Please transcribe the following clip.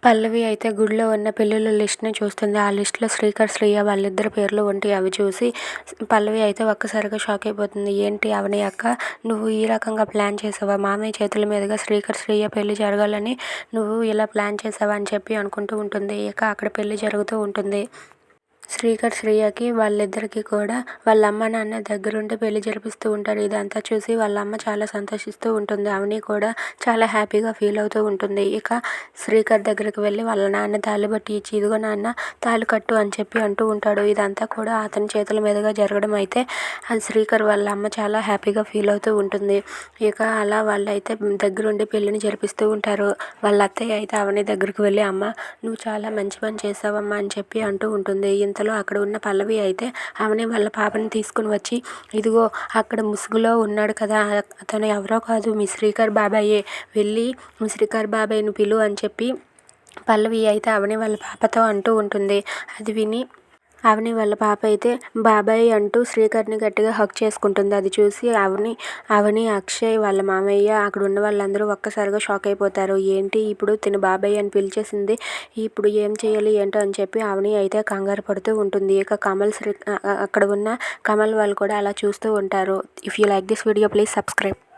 పల్లవి అయితే గుడిలో ఉన్న పెళ్ళిళ్ళ లిస్ట్‌ని చూస్తుంది. ఆ లిస్ట్‌లో శ్రీకర్, శ్రేయ వాళ్ళిద్దరి పేర్లు ఉంటాయి. అవి చూసి పల్లవి అయితే ఒక్కసారిగా షాక్ అయిపోతుంది. "ఏంటి అవని అక్క, నువ్వు ఈ రకంగా ప్లాన్ చేసావా? మామయ్య చేతుల మీదుగా శ్రీకర్, శ్రేయ పెళ్లి జరగాలని నువ్వు ఇలా ప్లాన్ చేసావా?" అని చెప్పి అనుకుంటూ ఉంటుంది. ఇక అక్కడ పెళ్లి జరుగుతూ ఉంటుంది. శ్రీకర్, శ్రేయకి వాళ్ళిద్దరికీ కూడా వాళ్ళ అమ్మ, నాన్న దగ్గరుండి పెళ్లి జరిపిస్తూ ఉంటారు. ఇదంతా చూసి వాళ్ళ అమ్మ చాలా సంతోషిస్తూ ఉంటుంది. అవని కూడా చాలా హ్యాపీగా ఫీల్ అవుతూ ఉంటుంది. ఇక శ్రీకర్ దగ్గరికి వెళ్ళి వాళ్ళ నాన్న తాళిబొట్టు ఇచ్చి, "ఇదిగో నాన్న తాళి కట్టు" అని చెప్పి అంటూ ఉంటాడు. ఇదంతా కూడా అతని చేతుల మీదుగా జరగడం అయితే శ్రీకర్ వాళ్ళ అమ్మ చాలా హ్యాపీగా ఫీల్ అవుతూ ఉంటుంది. ఇక అలా వాళ్ళైతే దగ్గరుండి పెళ్లిని జరిపిస్తూ ఉంటారు. వాళ్ళ అత్తయ్య అయితే అవని దగ్గరికి వెళ్ళి, "అమ్మ, నువ్వు చాలా మంచి పని చేసావమ్మా" అని చెప్పి అంటూ ఉంటుంది. ఇంతలో అక్కడ ఉన్న పల్లవి అయితే అవని వాళ్ళ పాపని తీసుకుని వచ్చి, "ఇదిగో అక్కడ ముసుగులో ఉన్నాడు కదా, అతను ఎవరో కాదు, మీ శ్రీకర్ బాబాయే, వెళ్ళి మీ శ్రీకర్ బాబాయ్‌ని పిలు" అని చెప్పి పల్లవి అయితే అవని వాళ్ళ పాపతో అంటూ ఉంటుంది. అది విని అవని వాళ్ళ పాప అయితే బాబాయ్ అంటూ శ్రీకర్ని గట్టిగా హగ్ చేసుకుంటుంది. అది చూసి అవని, అక్షయ్, వాళ్ళ మామయ్య, అక్కడ ఉన్న వాళ్ళందరూ ఒక్కసారిగా షాక్ అయిపోతారు. ఏంటి ఇప్పుడు తిను బాబాయ్ అని పిలిచేసింది, ఇప్పుడు ఏం చేయాలి ఏంటో అని చెప్పి అవని అయితే కంగారు పడుతూ ఉంటుంది. ఇక అక్కడ ఉన్న కమల్ వాళ్ళు కూడా అలా చూస్తూ ఉంటారు. If you like this video please subscribe.